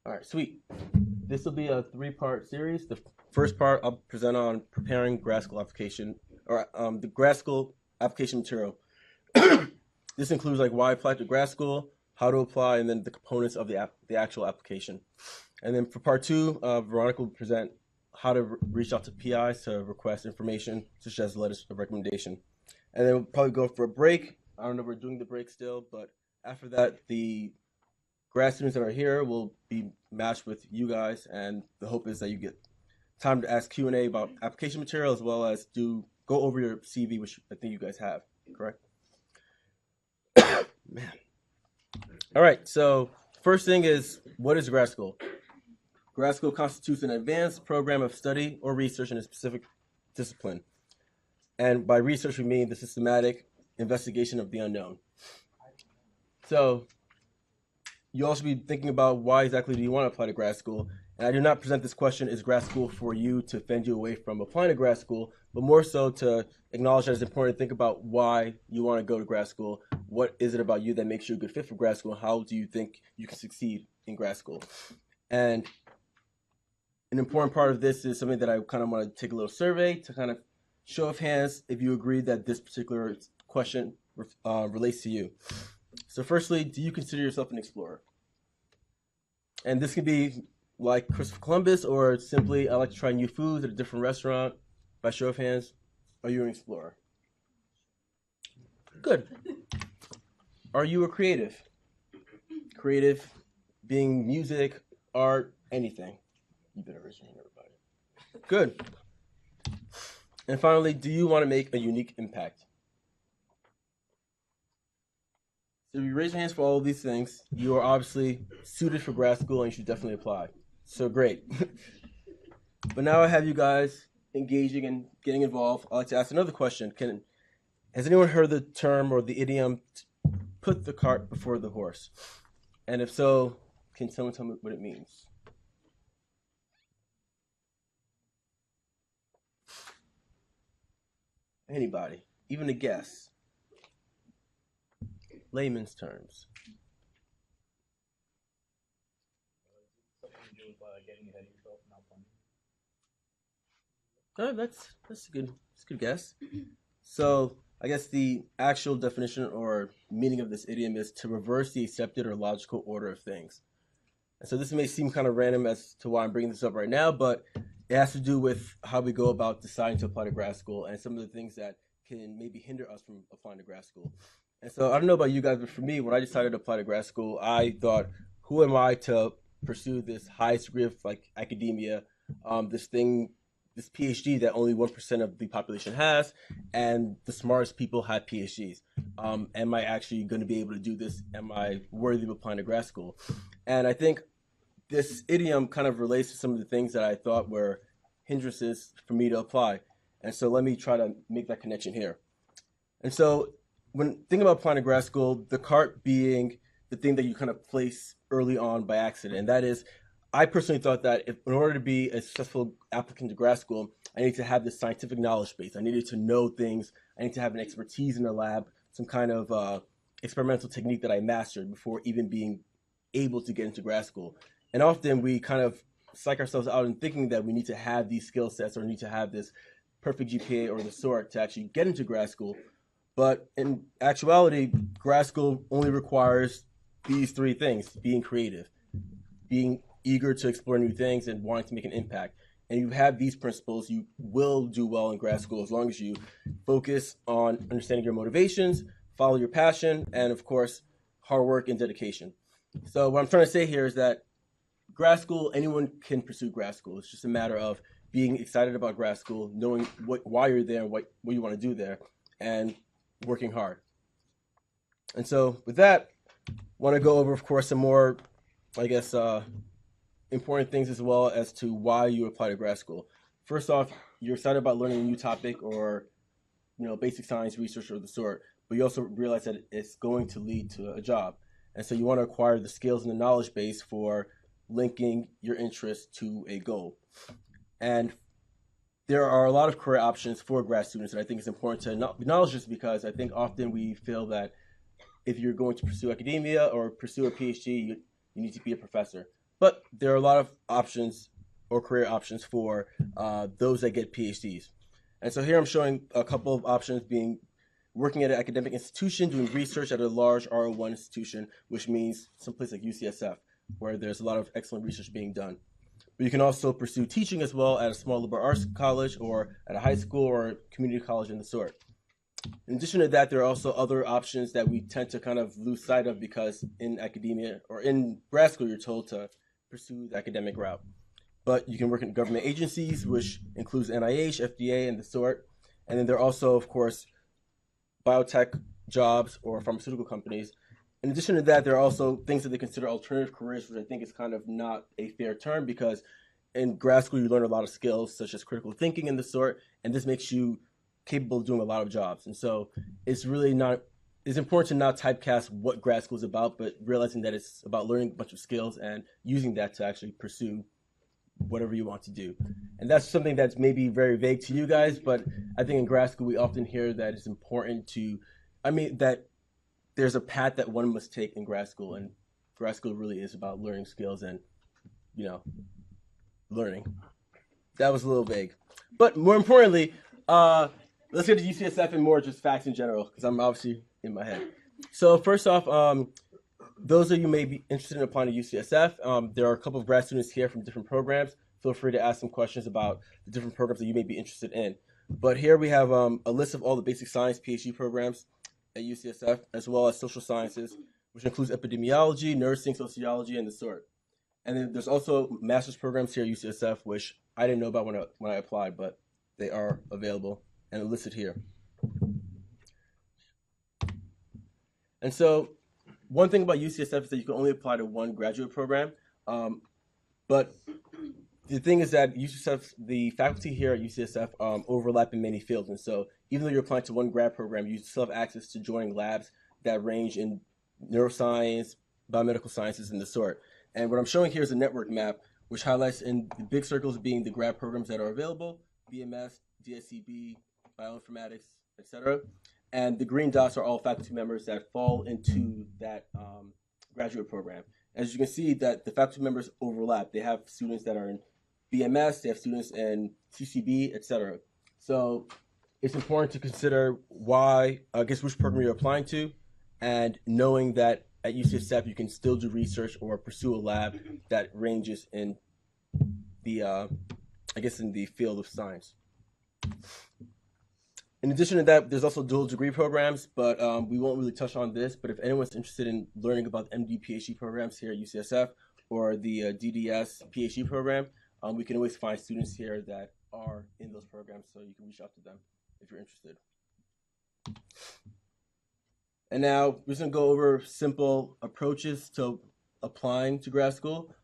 All right, sweet. This will be a three-part series. The first part I'll present on preparing grad school application or the grad school application material. This includes like why apply to grad school, how to apply, and then the components of the actual application. And then for part two, Veronica will present how to reach out to PIs to request information, such as letters of recommendation. And then we'll probably go for a break. I don't know if we're doing the break still, but after that, the grad students that are here will be matched with you guys, and the hope is that you get time to ask Q&A about application material as well as go over your CV, which I think you guys have, correct? Man. All right, so first thing is, what is grad school? Grad school constitutes an advanced program of study or research in a specific discipline. And by research, we mean the systematic investigation of the unknown. So you also be thinking about why exactly do you want to apply to grad school. And I do not present this question as grad school for you to fend you away from applying to grad school, but more so to acknowledge that it's important to think about why you want to go to grad school. What is it about you that makes you a good fit for grad school? How do you think you can succeed in grad school? And an important part of this is something that I kind of want to take a little survey to kind of show of hands if you agree that this particular question relates to you. So firstly, do you consider yourself an explorer? And this can be like Christopher Columbus, or simply I like to try new foods at a different restaurant. By show of hands, are you an explorer? Good. Are you a creative? Creative being music, art, anything. You better raise your hand, everybody. Good. And finally, do you want to make a unique impact? So if you raise your hands for all of these things, you are obviously suited for grad school and you should definitely apply. So great. But now I have you guys engaging and getting involved. I'd like to ask another question. Has anyone heard the term or the idiom, put the cart before the horse? And if so, can someone tell me what it means? Anybody? Even a guess? Layman's terms. Oh, that's a good guess. So I guess the actual definition or meaning of this idiom is to reverse the accepted or logical order of things. And so this may seem kind of random as to why I'm bringing this up right now, but it has to do with how we go about deciding to apply to grad school and some of the things that can maybe hinder us from applying to grad school. And so I don't know about you guys, but for me, when I decided to apply to grad school, I thought, who am I to pursue this highest degree of like academia, this PhD that only 1% of the population has, and the smartest people have PhDs. Am I actually going to be able to do this? Am I worthy of applying to grad school? And I think this idiom kind of relates to some of the things that I thought were hindrances for me to apply. And so let me try to make that connection here. And so when thinking about applying to grad school, the cart being the thing that you kind of place early on by accident. And that is, I personally thought that in order to be a successful applicant to grad school, I need to have this scientific knowledge base. I needed to know things. I need to have an expertise in the lab, some kind of experimental technique that I mastered before even being able to get into grad school. And often we kind of psych ourselves out in thinking that we need to have these skill sets or need to have this perfect GPA or the sort to actually get into grad school. But in actuality, grad school only requires these three things: being creative, being eager to explore new things, and wanting to make an impact. And you have these principles, you will do well in grad school as long as you focus on understanding your motivations, follow your passion, and of course, hard work and dedication. So what I'm trying to say here is that grad school, anyone can pursue grad school. It's just a matter of being excited about grad school, knowing why you're there, what you want to do there, and working hard. And so with that, I want to go over, of course, some more, I guess, important things as well as to why you apply to grad school. First off, you're excited about learning a new topic or, basic science research or the sort, but you also realize that it's going to lead to a job. And so you want to acquire the skills and the knowledge base for linking your interest to a goal. And there are a lot of career options for grad students, and I think it's important to acknowledge this because I think often we feel that if you're going to pursue academia or pursue a PhD, you need to be a professor. But there are a lot of options or career options for those that get PhDs. And so here I'm showing a couple of options being working at an academic institution, doing research at a large R01 institution, which means someplace like UCSF, where there's a lot of excellent research being done. But you can also pursue teaching as well at a small liberal arts college or at a high school or community college in the sort. In addition to that, there are also other options that we tend to kind of lose sight of because in academia or in grad school, you're told to pursue the academic route. But you can work in government agencies, which includes NIH, FDA, and the sort. And then there are also, of course, biotech jobs or pharmaceutical companies. In addition to that, there are also things that they consider alternative careers, which I think is kind of not a fair term because in grad school, you learn a lot of skills such as critical thinking and the sort, and this makes you capable of doing a lot of jobs. And so it's really not, it's important to not typecast what grad school is about, but realizing that it's about learning a bunch of skills and using that to actually pursue whatever you want to do. And that's something that's maybe very vague to you guys, but I think in grad school, we often hear that it's important to, that there's a path that one must take in grad school, and grad school really is about learning skills and, learning. That was a little vague. But more importantly, let's get to UCSF and more just facts in general, because I'm obviously in my head. So first off, those of you may be interested in applying to UCSF. There are a couple of grad students here from different programs. Feel free to ask some questions about the different programs that you may be interested in. But here we have a list of all the basic science PhD programs at UCSF, as well as social sciences, which includes epidemiology, nursing, sociology, and the sort. And then there's also master's programs here at UCSF, which I didn't know about when I applied, but they are available and listed here. And so one thing about UCSF is that you can only apply to one graduate program. But the thing is that UCSF, the faculty here at UCSF overlap in many fields. And so even though you're applying to one grad program, you still have access to joining labs that range in neuroscience, biomedical sciences, and the sort. And what I'm showing here is a network map, which highlights in the big circles being the grad programs that are available, BMS, DSCB, bioinformatics, etc. And the green dots are all faculty members that fall into that graduate program. As you can see, that the faculty members overlap. They have students that are in BMS, they have students in CCB, etc. So it's important to consider which program you're applying to, and knowing that at UCSF you can still do research or pursue a lab that ranges in the, in the field of science. In addition to that, there's also dual degree programs, but we won't really touch on this. But if anyone's interested in learning about MD PhD programs here at UCSF or the DDS PhD program, we can always find students here that are in those programs, so you can reach out to them if you're interested. And now we're just going to go over simple approaches to applying to grad school.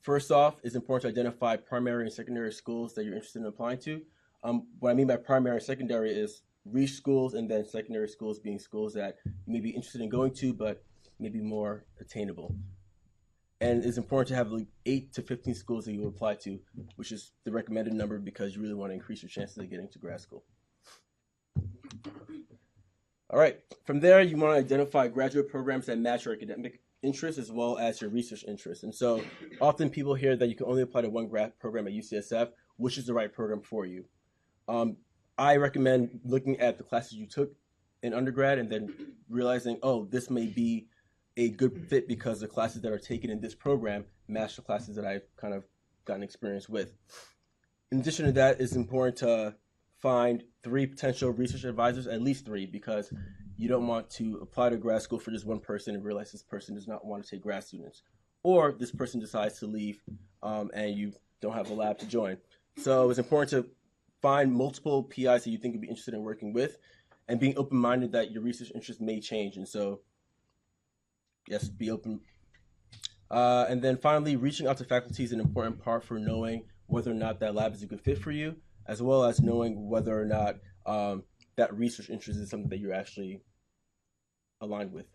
First off, it's important to identify primary and secondary schools that you're interested in applying to. What I mean by primary and secondary is reach schools, and then secondary schools being schools that you may be interested in going to, but maybe more attainable. And it's important to have like 8 to 15 schools that you apply to, which is the recommended number because you really want to increase your chances of getting to grad school. All right, from there, you want to identify graduate programs that match your academic interests as well as your research interests. And so often people hear that you can only apply to one grad program at UCSF, which is the right program for you. I recommend looking at the classes you took in undergrad and then realizing, oh, this may be a good fit because the classes that are taken in this program match the classes that I've kind of gotten experience with. In addition to that, it's important to find 3 potential research advisors, at least 3, because you don't want to apply to grad school for just one person and realize this person does not want to take grad students. Or this person decides to leave and you don't have a lab to join. So it's important to find multiple PIs that you think would be interested in working with and being open-minded that your research interests may change. And so, yes, be open. And then finally, reaching out to faculty is an important part for knowing whether or not that lab is a good fit for you, as well as knowing whether or not that research interest is something that you're actually aligned with.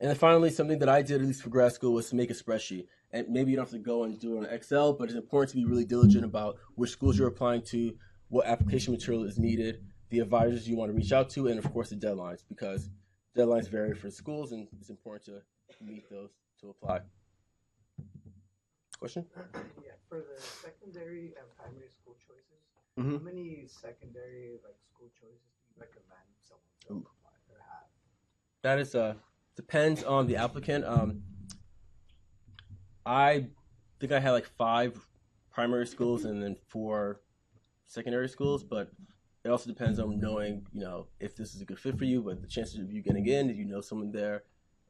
And then finally, something that I did, at least for grad school, was to make a spreadsheet. And maybe you don't have to go and do it on Excel, but it's important to be really diligent about which schools you're applying to, what application material is needed, the advisors you want to reach out to, and of course the deadlines, because deadlines vary for schools, and it's important to meet those to apply. Question? Yeah, for the secondary and primary school choices, Mm-hmm. how many secondary school choices do you recommend someone to apply or have? That is depends on the applicant. I think I had like 5 primary schools and then 4 secondary schools, but it also depends on knowing, if this is a good fit for you, but the chances of you getting in, if you know someone there,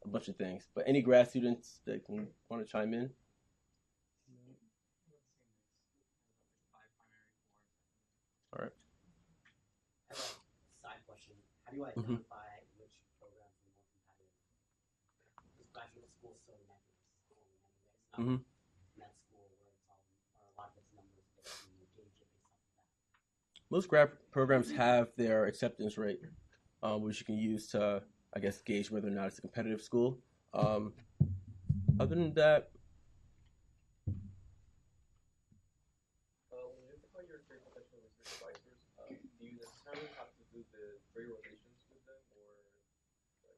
a bunch of things. But any grad students that can want to chime in? All right. I have a side question. How do you identify which programs are more competitive? Because graduate school is so nebulous anyways. Med school where it's all, or a lot of its numbers based, and you gauge it based off of that. Most grad programs have their acceptance rate, which you can use to, I guess, gauge whether or not it's a competitive school. Other than that, when you apply your career professional research advisors, do you necessarily have to do the 3 rotations with them, or like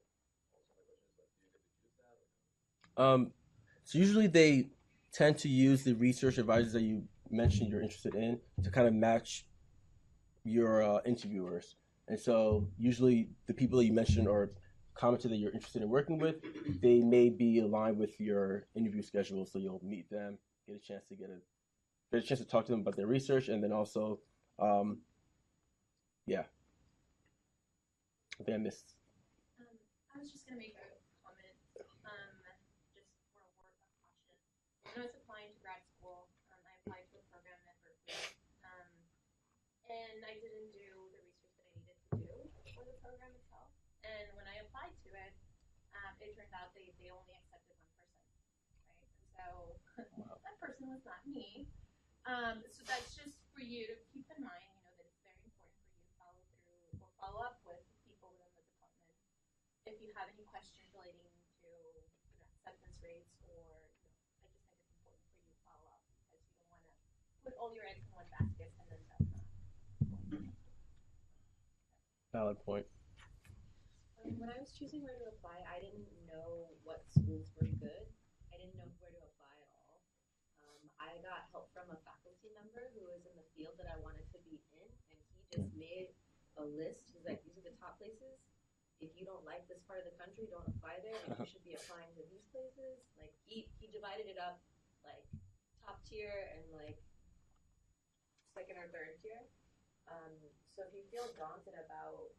also my question is like, do you get to choose that or no? so usually they tend to use the research advisors that you mentioned you're interested in to kind of match your interviewers. And so usually the people that you mentioned or commented that you're interested in working with, they may be aligned with your interview schedule, so you'll meet them, get a chance to talk to them about their research, and then also, yeah. I think I missed. I was just gonna make a comment, just for a word of caution. When I was applying to grad school, I applied to a program at Berkeley, and I didn't do the research that I needed to do for the program itself. And when I applied to it, it turned out they only accepted one person, right? And so that person was not me. So that's just for you to keep in mind, that it's very important for you to follow through or follow up with people within the department. If you have any questions relating to acceptance rates, or I just think it's important for you to follow up, because you don't want to put all your eggs in one basket and then that's not. Valid point. When I was choosing where to apply, I didn't know what schools were good. I didn't know where to apply at all. I got help from a faculty member who was in the field that I wanted to be in, and he just made a list. He's like, these are the top places. If you don't like this part of the country, don't apply there. Like, you should be applying to these places. Like he divided it up like top tier and like second or third tier. So if you feel daunted about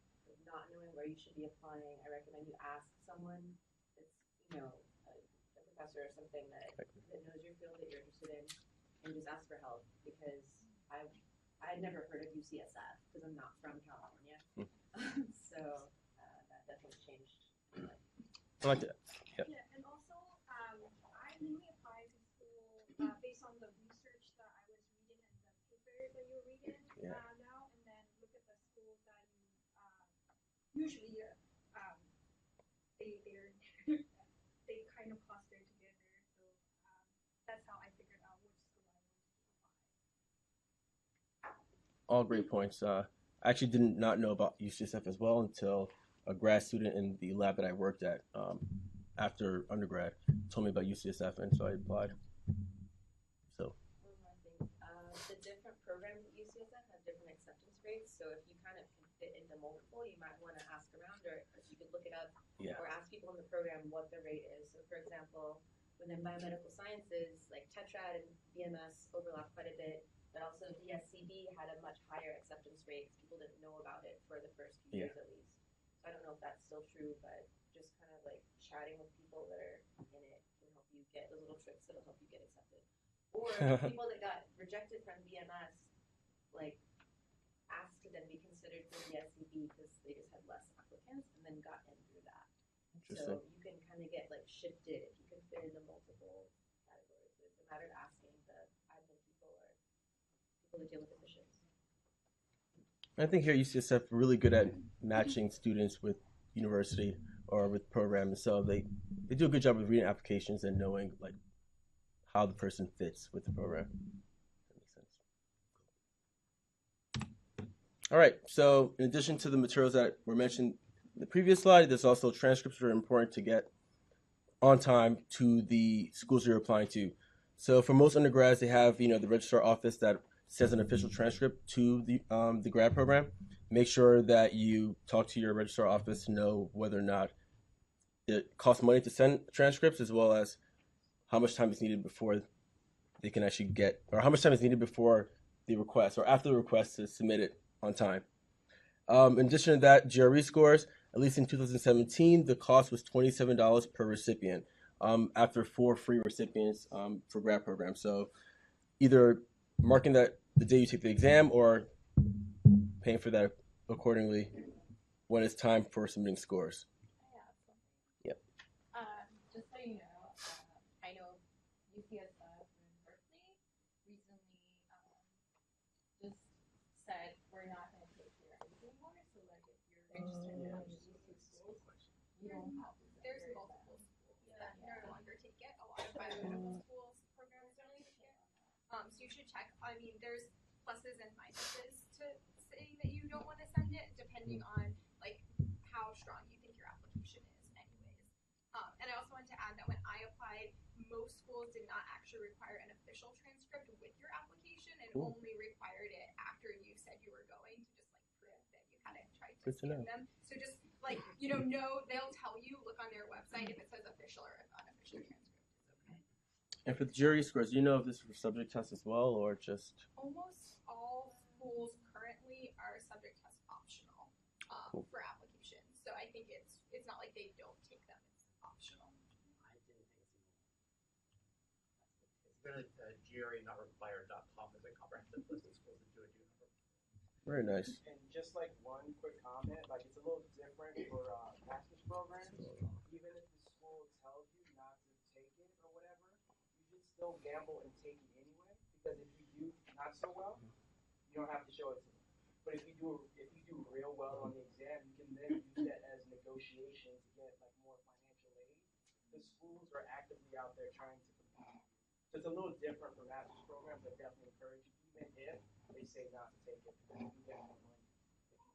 not knowing where you should be applying, I recommend you ask someone that's, a professor or something that knows your field that you're interested in, and just ask for help, because I had never heard of UCSF because I'm not from California. So that definitely changed my life. I like that. Yep. Yeah, and also I mainly applied to school based on the research that I was reading and the paper that you're reading now, and then look at the schools that you usually they kind of cluster together. So that's how I figured out which school I wanted to apply. All great points. I actually did not know about UCSF as well until a grad student in the lab that I worked at after undergrad told me about UCSF, and so I applied. So. One more thing. The different programs at UCSF have different acceptance rates, so if you kind of can fit into multiple, you might want to ask around, or you could look it up, or ask people in the program what the rate is. So for example, within biomedical sciences, like Tetrad and BMS overlap quite a bit, but also DSCB had a much higher acceptance rate. People didn't know about it for the first few years at least. So I don't know if that's still true, but just kind of like chatting with people that are in it can help you get those little tricks that'll help you get accepted. Or people that got rejected from BMS, like asked to then be considered for DSCB because they just had less applicants, and then got in through that. So you can kind of get like shifted if you can fit into multiple categories. But it's a matter of asking the admin people or people that deal with admissions. I think here UCSF are really good at matching students with university or with programs, so they do a good job of reading applications and knowing like how the person fits with the program. That makes sense. All right, so in addition to the materials that were mentioned in the previous slide, there's also transcripts that are important to get on time to the schools you're applying to. So for most undergrads, they have the registrar office that sends an official transcript to the grad program. Make sure that you talk to your registrar office to know whether or not it costs money to send transcripts, as well as how much time is needed before they can actually get, or how much time is needed before the request or after the request to submit it on time. In addition to that, GRE scores, at least in 2017, the cost was $27 per recipient after 4 free recipients for grad programs. So either marking that the day you take the exam or paying for that accordingly when it's time for submitting scores. Yep. Just so you know, I know UCSF in Berkeley recently just said we're not going to take your IDs anymore. So like if you're registered in one of these schools, you don't have to. There's multiple schools that no longer take it. A lot of biomedical schools programs don't take it. So you should check. I mean, there's pluses and minuses to saying that you don't want to send it, depending on like how strong you think your application is, anyways. And I also want to add that when I applied, most schools did not actually require an official transcript with your application, and only required it after you said you were going to just like prove that you hadn't tried to scam them. So just like know they'll tell you, look on their website if it says official or if unofficial transcript is okay. And for the jury scores, do you know if this is for subject tests as well, or just? Almost all schools currently are subject test optional for applications. So I think it's not like they don't take them; it's optional. I didn't think It's really GRE.required.com is a comprehensive list of schools that do a junior. Very nice. And just like one quick comment, like it's a little different for master's programs. Even if the school tells you not to take it or whatever, you should still gamble and take it anyway. Because if you do not so well, you don't have to show it to them. But if you do real well on the exam, you can then use that as negotiation to get like more financial aid. The schools are actively out there trying to compete. So it's a little different for master's programs. I definitely encourage you, even if they say not to take it, you can get more money if you do well.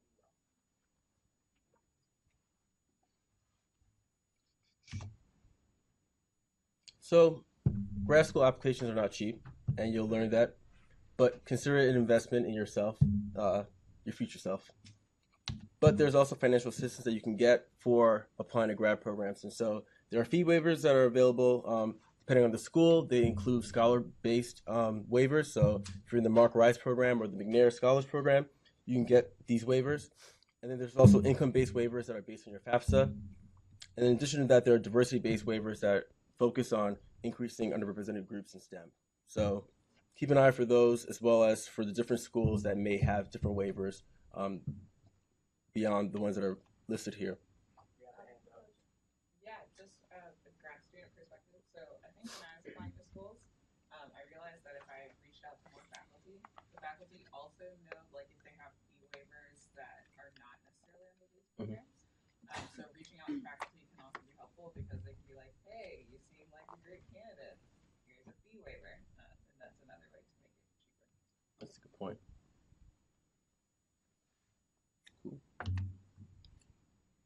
So, grad school applications are not cheap, and you'll learn that. But consider it an investment in yourself, your future self. But there's also financial assistance that you can get for applying to grad programs. And so there are fee waivers that are available depending on the school. They include scholar-based waivers. So if you're in the Mark Rice program or the McNair Scholars Program, you can get these waivers. And then there's also income-based waivers that are based on your FAFSA. And in addition to that, there are diversity-based waivers that focus on increasing underrepresented groups in STEM. So keep an eye for those, as well as for the different schools that may have different waivers beyond the ones that are listed here. Yeah, just the grad student perspective. So I think when I was applying to schools, I realized that if I reached out to more faculty, the faculty also know like if they have fee waivers that are not necessarily under these programs. So reaching out to faculty can also be helpful because they can be like, hey, you seem like a great candidate. Here's a fee waiver. And that's another way to make it cheaper. That's a good point. Cool.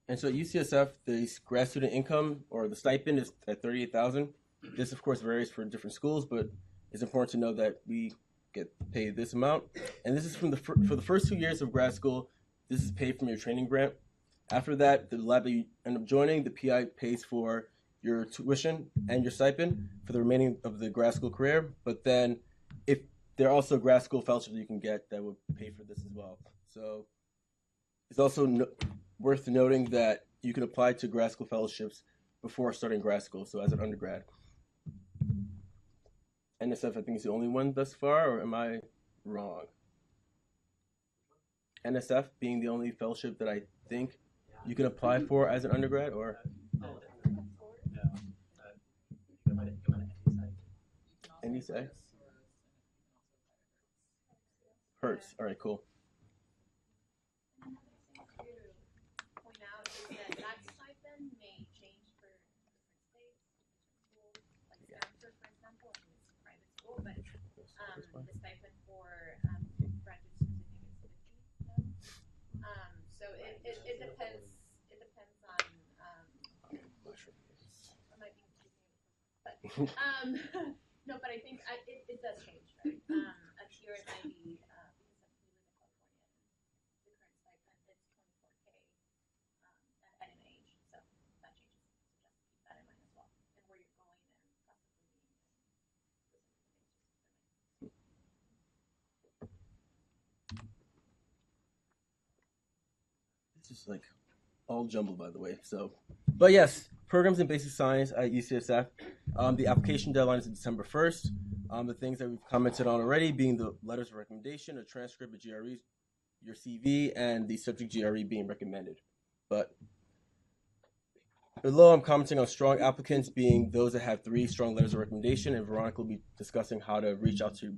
And so at UCSF, the grad student income or the stipend is at $38,000. This, of course, varies for different schools, but it's important to know that we get paid this amount. And this is for the first 2 years of grad school. This is paid from your training grant. After that, the lab that you end up joining, the PI pays for your tuition and your stipend for the remaining of the grad school career. But then if there are also grad school fellowships you can get that would pay for this as well. So it's also worth noting that you can apply to grad school fellowships before starting grad school, so as an undergrad. NSF, I think, is the only one thus far, or am I wrong? NSF being the only fellowship that I think you can apply for as an undergrad, or? Any site? Hertz. All right, cool. Another thing to point out is that stipend may change for different states, different schools. Like Stanford, for example, I think it's a private school, but the stipend for graduate students, I think it's 50 now. So it depends. It depends on. It might be but no, but I think it does change, right? A tier at IB, because we live in California, the current stipend is $24K at NIH, so that changes. So just keep that in mind as well, and where you're going and cost of living and those things. It's just like all jumbled, by the way. So, but yes, programs in basic science at UCSF. The application deadline is December 1st. The things that we've commented on already being the letters of recommendation, a transcript of GRE, your CV, and the subject GRE being recommended. But below, I'm commenting on strong applicants being those that have 3 strong letters of recommendation, and Veronica will be discussing how to reach out to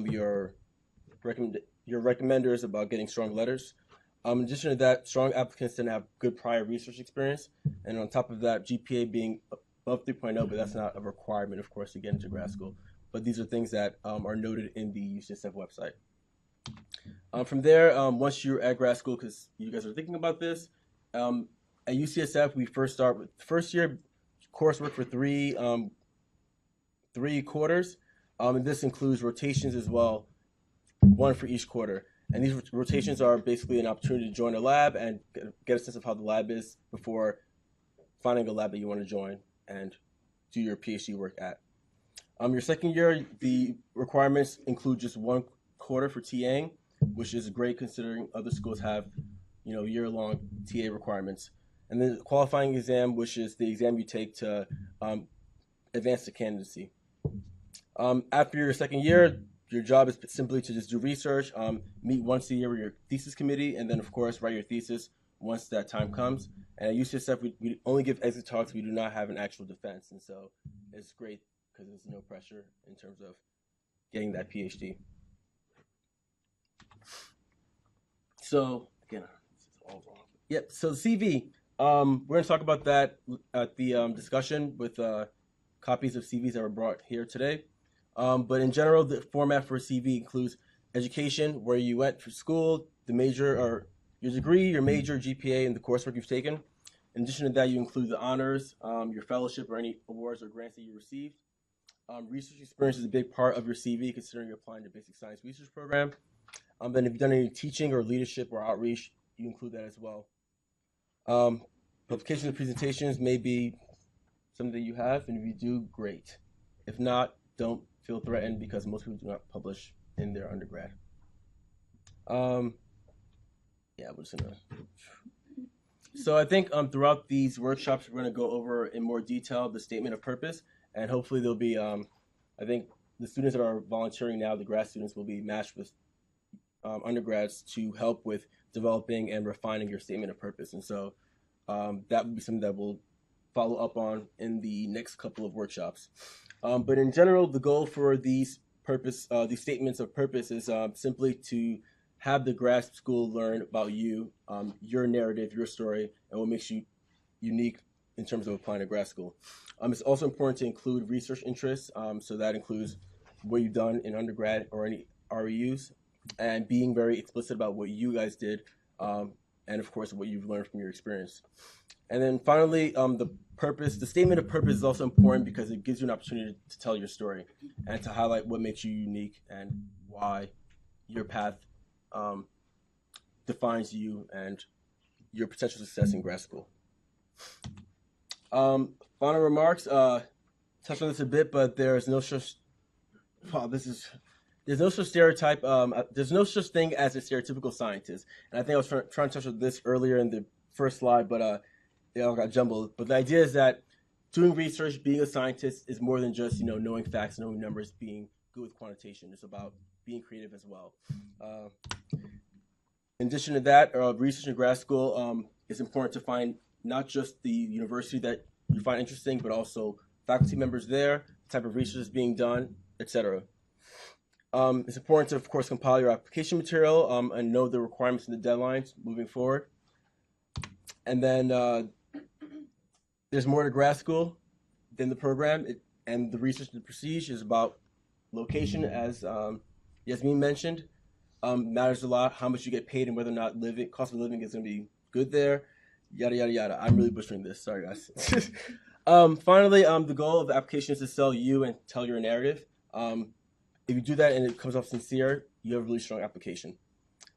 your recommenders about getting strong letters. In addition to that, strong applicants tend to have good prior research experience, and on top of that, GPA being above 3.0, but that's not a requirement, of course, to get into grad school. But these are things that are noted in the UCSF website. From there, once you're at grad school, because you guys are thinking about this, at UCSF, we first start with first year coursework for 3 quarters, and this includes rotations as well, 1 for each quarter. And these rotations are basically an opportunity to join a lab and get a sense of how the lab is before finding a lab that you want to join and do your PhD work at. Your second year, the requirements include just 1 quarter for TAing, which is great considering other schools have, year-long TA requirements. And then the qualifying exam, which is the exam you take to advance to candidacy. After your second year, your job is simply to just do research, meet once a year with your thesis committee, and then, of course, write your thesis once that time comes. And at UCSF, we only give exit talks. We do not have an actual defense. And so it's great because there's no pressure in terms of getting that PhD. So, again, this is all wrong. Yep, so CV. We're going to talk about that at the discussion with copies of CVs that were brought here today. But in general, the format for a CV includes education, where you went for school, the major or your degree, your major, GPA, and the coursework you've taken. In addition to that, you include the honors, your fellowship, or any awards or grants that you received. Research experience is a big part of your CV, considering you're applying to basic science research program. Then if you've done any teaching or leadership or outreach, you include that as well. Publications and presentations may be something that you have, and if you do, great. If not, don't feel threatened because most people do not publish in their undergrad. Yeah, we're just gonna. So I think throughout these workshops, we're gonna go over in more detail the statement of purpose, and hopefully there'll be, I think the students that are volunteering now, the grad students, will be matched with undergrads to help with developing and refining your statement of purpose. And so that would be something that we'll follow up on in the next couple of workshops. But in general, the goal for these statements of purpose is simply to have the grad school learn about you, your narrative, your story, and what makes you unique in terms of applying to grad school. It's also important to include research interests, so that includes what you've done in undergrad or any REUs, and being very explicit about what you guys did, and of course what you've learned from your experience. And then finally, the statement of purpose is also important because it gives you an opportunity to tell your story and to highlight what makes you unique and why your path defines you and your potential success in grad school. Final remarks, touched on this a bit, but there's no such stereotype. There's no such thing as a stereotypical scientist. And I think I was trying to touch on this earlier in the first slide, but it all got jumbled. But the idea is that doing research, being a scientist, is more than just knowing facts, knowing numbers, being good with quantitation. It's about being creative as well. In addition to that, research in grad school, it's important to find not just the university that you find interesting, but also faculty members there, the type of research that's being done, etc. It's important to, of course, compile your application material and know the requirements and the deadlines moving forward. And then there's more to grad school than the program, and the research and the prestige is about location, as Yasmin mentioned. Matters a lot how much you get paid and whether or not cost of living is going to be good there, yada, yada, yada. I'm really butchering this. Sorry, guys. Finally, the goal of the application is to sell you and tell your narrative. If you do that and it comes off sincere, you have a really strong application.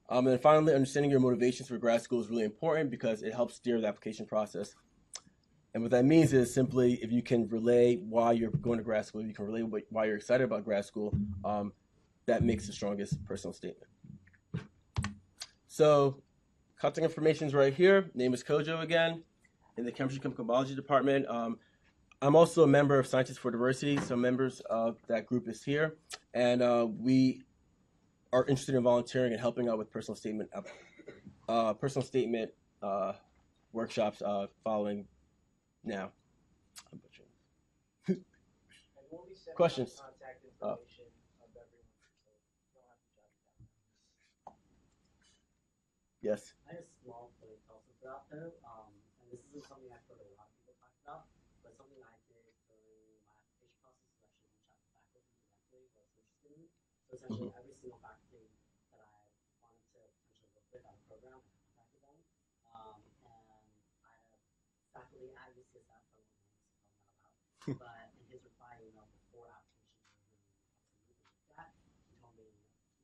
And then finally, understanding your motivations for grad school is really important because it helps steer the application process. And what that means is simply if you can relay why you're going to grad school, if you can relay why you're excited about grad school, that makes the strongest personal statement. So contact information is right here. Name is Kojo again, in the Chemistry Chemical Biology department. I'm also a member of Scientists for Diversity, so members of that group is here. And we are interested in volunteering and helping out with personal statement workshops following now. Questions? Contact information of everyone, so you don't have to jot it down. Yes. I have a small point also put out there, and this isn't something I've heard a lot of people talk about, but something I did during my application process is actually reach out to faculty directly who I was interested in. So essentially, every single faculty that I wanted to potentially work with on a program, I contacted them. And I have faculty at UCSF, I won't name this if I'm not allowed, but in his reply email before applications were even absolutely looked at, he told me,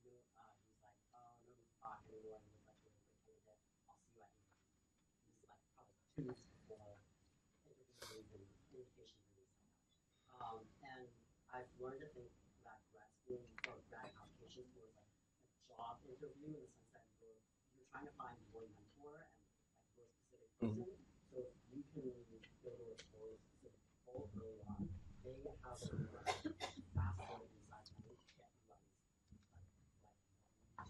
he was like, oh, no need to talk anymore. He was like, you're a great candidate. I'll see you at interview. This is like probably 2 weeks before interviews and communications really sent out. And I've learned to think that grad school or grad applications were like a job interview in the sense that you're trying to find your mentor and like your specific person. So if you can build a rapport with specific people early on, they have a much faster inside knowledge to get you on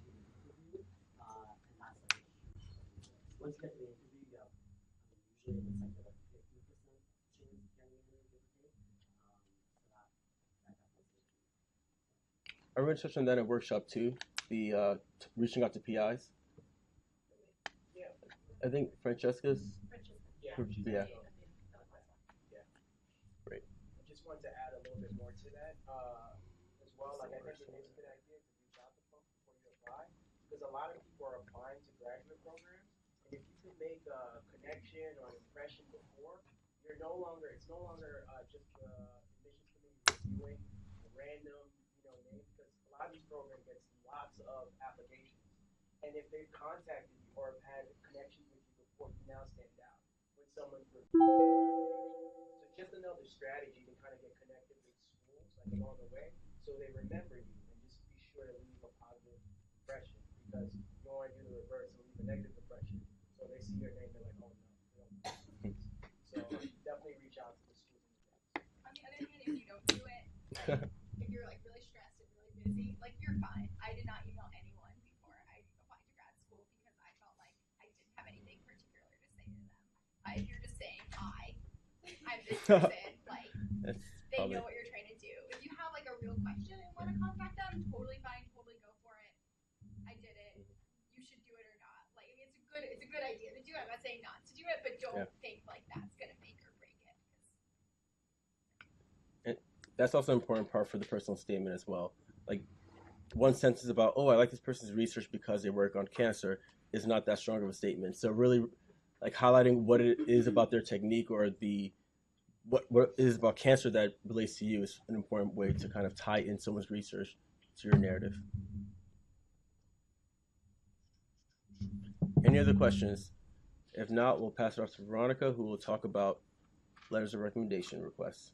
to interview, and that's like a huge thing. Once you get to the interview, you have, usually it looks like you have like 50% chance of getting in, give or take. So that definitely saves you. I'm going to touch on that in workshop too, the reaching out to PIs. Yeah. I think Francesca's. Yeah. Yeah. Great. I just wanted to add a little bit more to that as well. Like I think it is a good idea to reach out to folks before you apply because a lot of people are applying to graduate programs, and if you can make a connection or an impression before, it's no longer just the admissions committee reviewing a random name because a lot of these programs gets lots of applications, and if they've contacted you or have had connections with you before, you now stand out when someone's reviewing. So just another strategy to kind of get connected with schools like along the way, so they remember you and just be sure to leave a positive impression because you don't want to do the reverse and leave a negative impression. So they see your name, they're like, oh no, we don't want this. So definitely reach out to the schools in advance. On the other hand, if you don't do it, like, if you're like really stressed and really busy, like you're fine. I did not email anyone before I applied to grad school because I felt like I didn't have anything particular to say to them. If you're just saying hi, I'm this person, like they know what you're trying to do. If you have like a real question and want to contact them, totally fine, totally go for it. I did it. You should do it or not. Like it's a good idea to do it. I'm not saying not to do it, but don't think like that's gonna make or break it. That's also an important part for the personal statement as well. Like one sentence about, oh, I like this person's research because they work on cancer is not that strong of a statement. So really like highlighting what it is about their technique or what is about cancer that relates to you is an important way to kind of tie in someone's research to your narrative. Any other questions? If not, we'll pass it off to Veronica, who will talk about letters of recommendation requests.